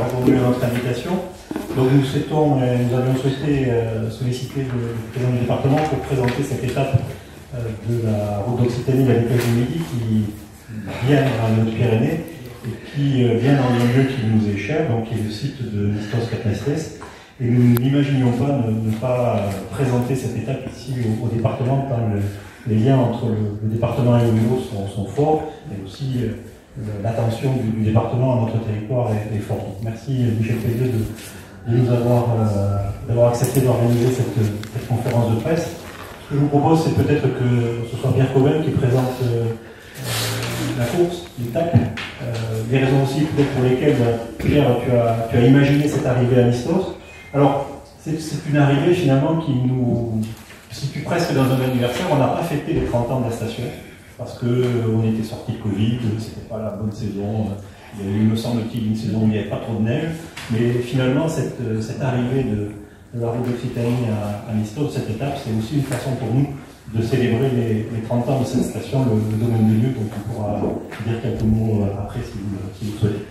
d'avoir répondu à notre invitation. Donc nous avions souhaité solliciter le président du département pour présenter cette étape de la route d'Occitanie, la Dépêche du Midi, qui vient dans les Hautes-Pyrénées et qui vient dans un lieu qui nous est cher, donc qui est le site de Nistos Capnestès. Et nous n'imaginions pas ne pas présenter cette étape ici au département, tant les liens entre le département et le niveau sont forts, et aussi l'attention du département à notre territoire est forte. Merci Michel Pellieu de nous d'avoir accepté d'organiser cette conférence de presse. Ce que je vous propose, c'est peut-être que ce soit Pierre Coven qui présente la course, l'étape, les raisons aussi peut-être pour lesquelles, Pierre, tu as imaginé cette arrivée à Nistos. Alors, c'est une arrivée finalement qui nous situe presque dans un anniversaire. On n'a pas fêté les 30 ans de la station, parce qu'on était sorti de Covid, c'était pas la bonne saison. Il y a eu, me semble-t-il, une saison où il n'y avait pas trop de neige. Mais finalement, cette arrivée de la route d'Occitanie à Nistos, cette étape, c'est aussi une façon pour nous de célébrer les 30 ans de cette station, le domaine du lieu, donc on pourra dire quelques mots après si vous souhaitez.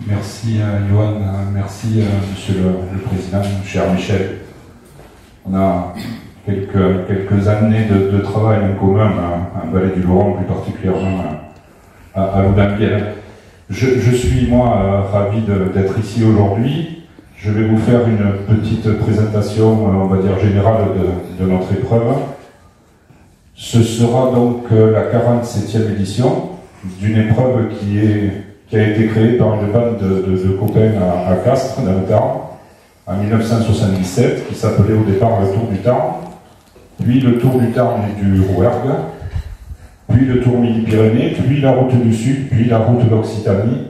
Merci Johan, merci Monsieur le Président, cher Michel. On a quelques années de travail en commun à Vallée du Laurent, plus particulièrement à Loudunvielle. Je suis moi ravi d'être ici aujourd'hui. Je vais vous faire une petite présentation, on va dire générale de notre épreuve. Ce sera donc la 47e édition d'une épreuve qui a été créée par une bande de copains à Castres, dans le Tarn, en 1977, qui s'appelait au départ le Tour du Tarn, puis le Tour du Tarn et du Rouergue, puis le Tour Midi-Pyrénées, puis la route du Sud, puis la route d'Occitanie.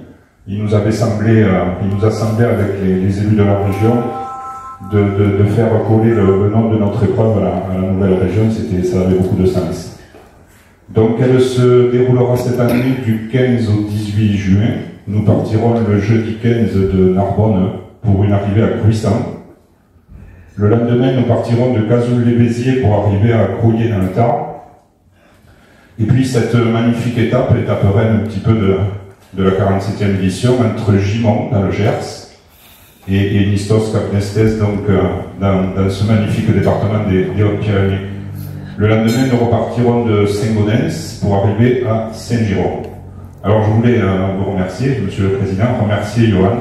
Il nous a semblé avec les élus de la région de faire coller le nom de notre épreuve à la nouvelle région. Ça avait beaucoup de sens. Donc elle se déroulera cette année du 15 au 18 juin. Nous partirons le jeudi 15 de Narbonne pour une arrivée à Cruissan. Le lendemain, nous partirons de Cazoul-les-Béziers pour arriver à Crouillé dans le Tarn. Et puis cette magnifique étape reine un petit peu de la 47e édition entre Gimont dans le Gers et Nistos Capnestès, donc dans ce magnifique département des Hautes-Pyrénées. Le lendemain, nous repartirons de Saint-Gaudens pour arriver à Saint-Girons. Alors je voulais vous remercier, Monsieur le Président, remercier Johan.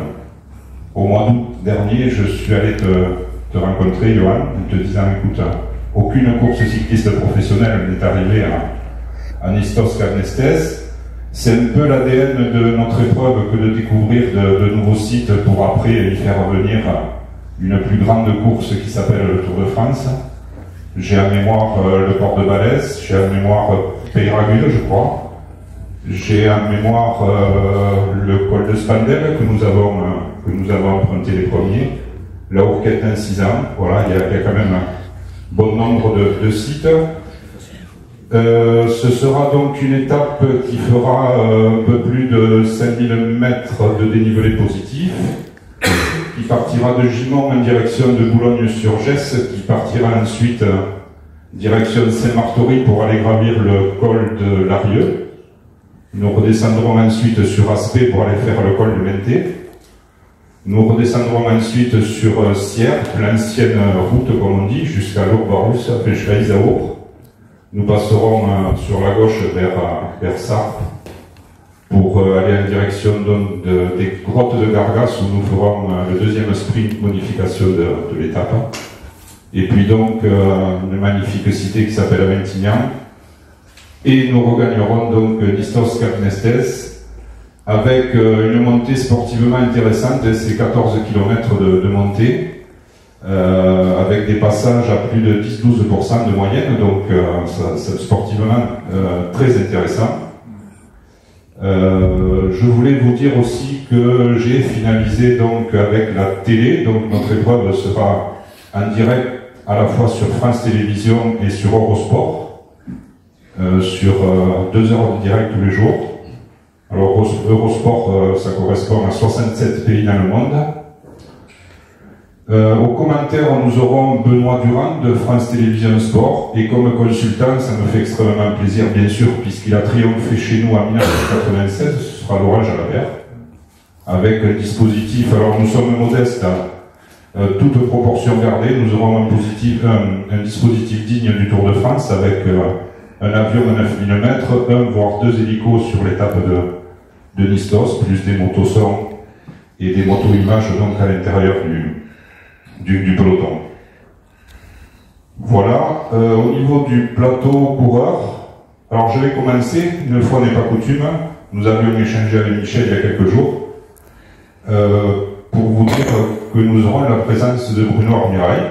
Au mois d'août dernier, je suis allé te rencontrer, Johan, en te disant, écoute, aucune course cycliste professionnelle n'est arrivée à Nistos Capnestès. C'est un peu l'ADN de notre épreuve que de découvrir de nouveaux sites pour après y faire venir une plus grande course qui s'appelle le Tour de France. J'ai en mémoire le port de Balès, j'ai en mémoire Peyragudes, je crois. J'ai en mémoire le col de Spandel que nous avons emprunté les premiers. La Hourquette en 6 ans. Voilà, il y a quand même un bon nombre de sites. Ce sera donc une étape qui fera un peu plus de 5000 mètres de dénivelé positif, qui partira de Gimont en direction de Boulogne-sur-Gesse, qui partira ensuite direction Saint-Martory pour aller gravir le col de l'Arieux. Nous redescendrons ensuite sur Aspet pour aller faire le col de Menté. Nous redescendrons ensuite sur Sierre, l'ancienne route comme on dit, jusqu'à l'Ourbarus, à Péchereis-Aour. Nous passerons sur la gauche vers Sarp pour aller en direction des grottes de Gargas où nous ferons le deuxième sprint modification de l'étape. Et puis donc une magnifique cité qui s'appelle Aventignan. Et nous regagnerons donc Nistos Capnestès avec une montée sportivement intéressante, c'est 14 km de montée. Avec des passages à plus de 10-12% de moyenne, donc ça, sportivement très intéressant. Je voulais vous dire aussi que j'ai finalisé donc avec la télé, donc notre épreuve sera en direct à la fois sur France Télévisions et sur Eurosport, sur 2 heures de direct tous les jours. Alors Eurosport, ça correspond à 67 pays dans le monde. Aux commentaires, nous aurons Benoît Durand de France Télévisions Sport, et comme consultant, ça me fait extrêmement plaisir, bien sûr, puisqu'il a triomphé chez nous en 1996, ce sera Laurent Jalabert, avec un dispositif, alors nous sommes modestes, toute proportion gardée, nous aurons un dispositif digne du Tour de France, avec un avion de 9000 mètres, un voire deux hélicos sur l'étape de Nistos, plus des motosons et des moto-images donc à l'intérieur du peloton. Voilà, au niveau du plateau coureur, alors je vais commencer, une fois n'est pas coutume, nous avions échangé avec Michel il y a quelques jours, pour vous dire que nous aurons la présence de Bruno Armirail,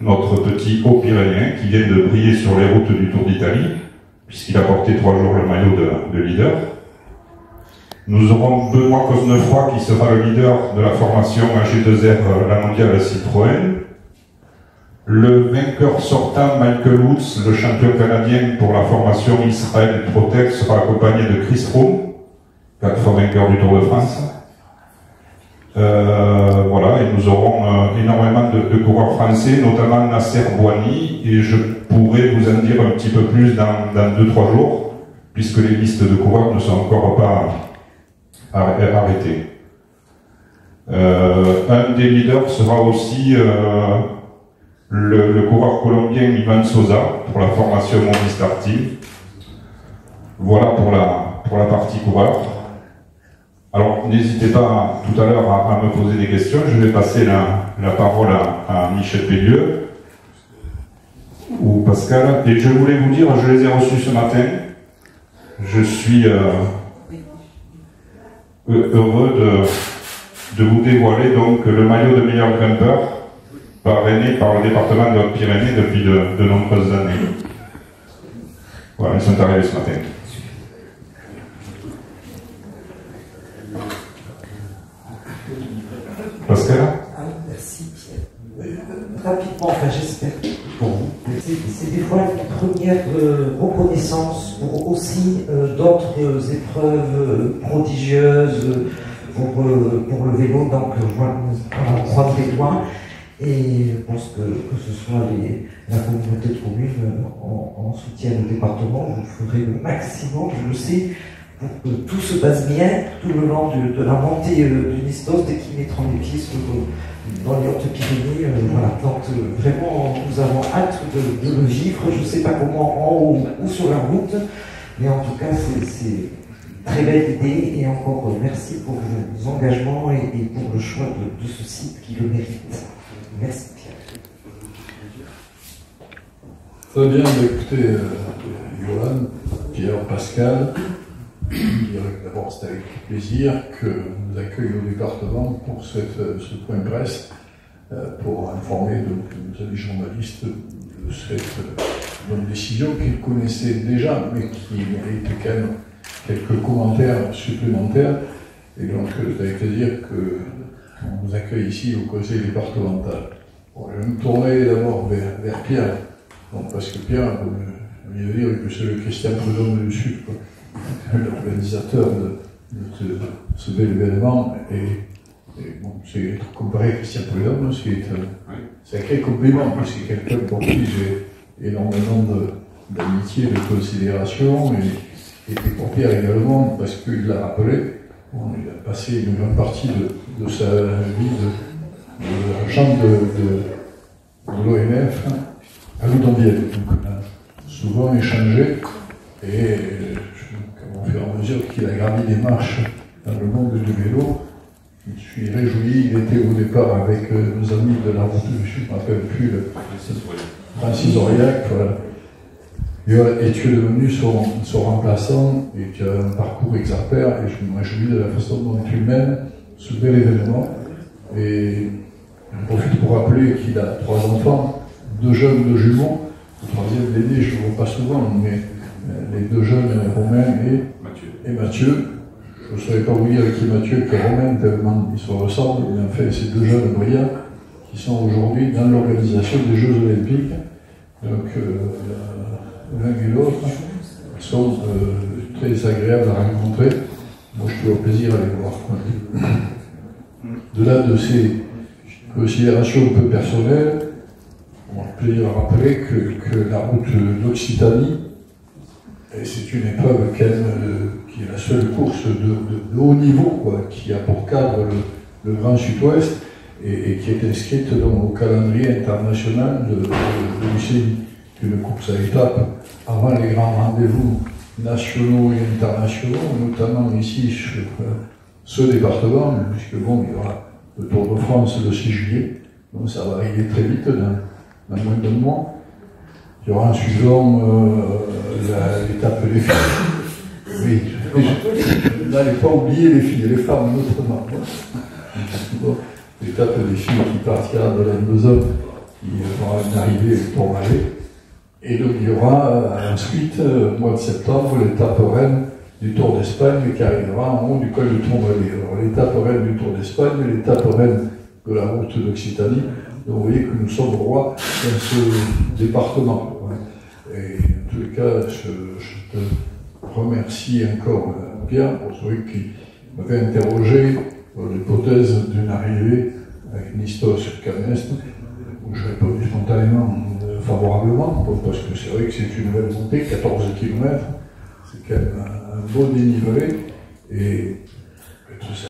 notre petit haut-pyrénéen qui vient de briller sur les routes du Tour d'Italie, puisqu'il a porté 3 jours le maillot de leader. Nous aurons Benoît Cosnefroy qui sera le leader de la formation AG2R, la mondiale Citroën. Le vainqueur sortant, Michael Woods, le champion canadien pour la formation Israel Protect, sera accompagné de Chris Froome, 4 fois vainqueur du Tour de France. Voilà, et nous aurons énormément de coureurs français, notamment Nasser Bouani, et je pourrais vous en dire un petit peu plus dans 2-3 jours, puisque les listes de coureurs ne sont encore pas arrêtées. Un des leaders sera aussi le coureur colombien Ivan Sosa pour la formation Movistar Team. Voilà pour la partie coureur. Alors n'hésitez pas tout à l'heure à me poser des questions. Je vais passer la parole à Michel Pellieu ou Pascal. Et je voulais vous dire, je les ai reçus ce matin. Je suis heureux de vous dévoiler donc le maillot de meilleur grimpeur parrainé par le département de Haute-Pyrénées depuis de nombreuses années. Voilà, ils sont arrivés ce matin. Pascal ? Merci Pierre. Rapidement, enfin j'espère pour vous. C'est des fois une première reconnaissance pour aussi d'autres épreuves prodigieuses pour le vélo, donc on croise les doigts. Et je pense que ce soit la communauté de communes en soutien au département, vous ferez le maximum, je le sais, pour que tout se passe bien tout le long de la montée du Nistos, dès qu'il mettra les pieds dans les Hautes-Pyrénées. Voilà. Donc vraiment, nous avons hâte de le vivre. Je ne sais pas comment, en haut ou sur la route, mais en tout cas, c'est très belle idée. Et encore merci pour vos engagements et pour le choix de ce site qui le mérite. Merci Pierre. Très bien, écoutez, Johan, Pierre, Pascal, d'abord c'est avec plaisir que nous accueillons au département pour ce point presse pour informer donc, nos amis journalistes de cette bonne décision qu'ils connaissaient déjà mais qui mérite quand même quelques commentaires supplémentaires. Et donc c'est avec plaisir qu'on nous accueille ici au conseil départemental. Bon, je vais me tourner d'abord vers Pierre, donc, parce que Pierre, je veux dire que c'est le Christian Prudhomme du Sud, l'organisateur de ce bel événement, et bon, c'est comparé à Christian Prudhomme, c'est un quel compliment, parce que c'est quelqu'un pour qui j'ai énormément d'amitié, de considération, et pour Pierre également, parce qu'il l'a rappelé, bon, il a passé une grande partie de sa vie d'agent de l'ONF à Loudonvielle. Donc on a souvent échangé, et au fur et à mesure qu'il a gravi des marches dans le monde du vélo, je me suis réjoui. Il était au départ avec nos amis de la route du Sud, je ne me rappelle plus, Francis Aurillac, voilà. Et tu es devenu son remplaçant, et tu as un parcours exemplaire, et je me réjouis de la façon dont tu mènes ce bel événement. Et je profite pour rappeler qu'il a 3 enfants, 2 jeunes, 2 jumeaux. Le troisième l'aîné, je ne le vois pas souvent, mais les 2 jeunes, Romain et Mathieu. Je ne saurais pas vous dire qui est Mathieu, qui est Romain, tellement ils se ressemblent. Mais en fait, ces 2 jeunes brillants qui sont aujourd'hui dans l'organisation des Jeux Olympiques. Donc, l'un et l'autre sont très agréables à rencontrer. Moi, je suis au plaisir à les voir. De là, de ces Considération un peu personnelle, on peut rappeler que la route d'Occitanie, c'est une épreuve qui est la seule course de haut niveau, quoi, qui a pour cadre le Grand Sud-Ouest et qui est inscrite au calendrier international de l'UCI, une course à étapes avant les grands rendez-vous nationaux et internationaux, notamment ici sur ce département, puisque bon, il y aura le Tour de France le 6 juillet, donc ça va arriver très vite, dans moins d'un mois. Il y aura en suivant l'étape des filles. Oui, n'allez pas oublier les filles et les femmes notamment. Bon, l'étape des filles qui partira de la 2 hommes, qui aura une arrivée au Tour-Malais. Et donc il y aura ensuite, au mois de septembre, l'étape reine du Tour d'Espagne qui arrivera en haut du col du Tour-Malais. Alors l'étape reine du Tour d'Espagne, l'étape reine de la route d'Occitanie. Donc vous voyez que nous sommes rois dans ce département. Et en tout cas, je te remercie encore, Pierre, pour celui qui m'avait interrogé sur l'hypothèse d'une arrivée avec Nisto sur Camest, où j'ai répondu spontanément favorablement, parce que c'est vrai que c'est une belle montée, 14 km, c'est quand même un beau dénivelé, et tout ça.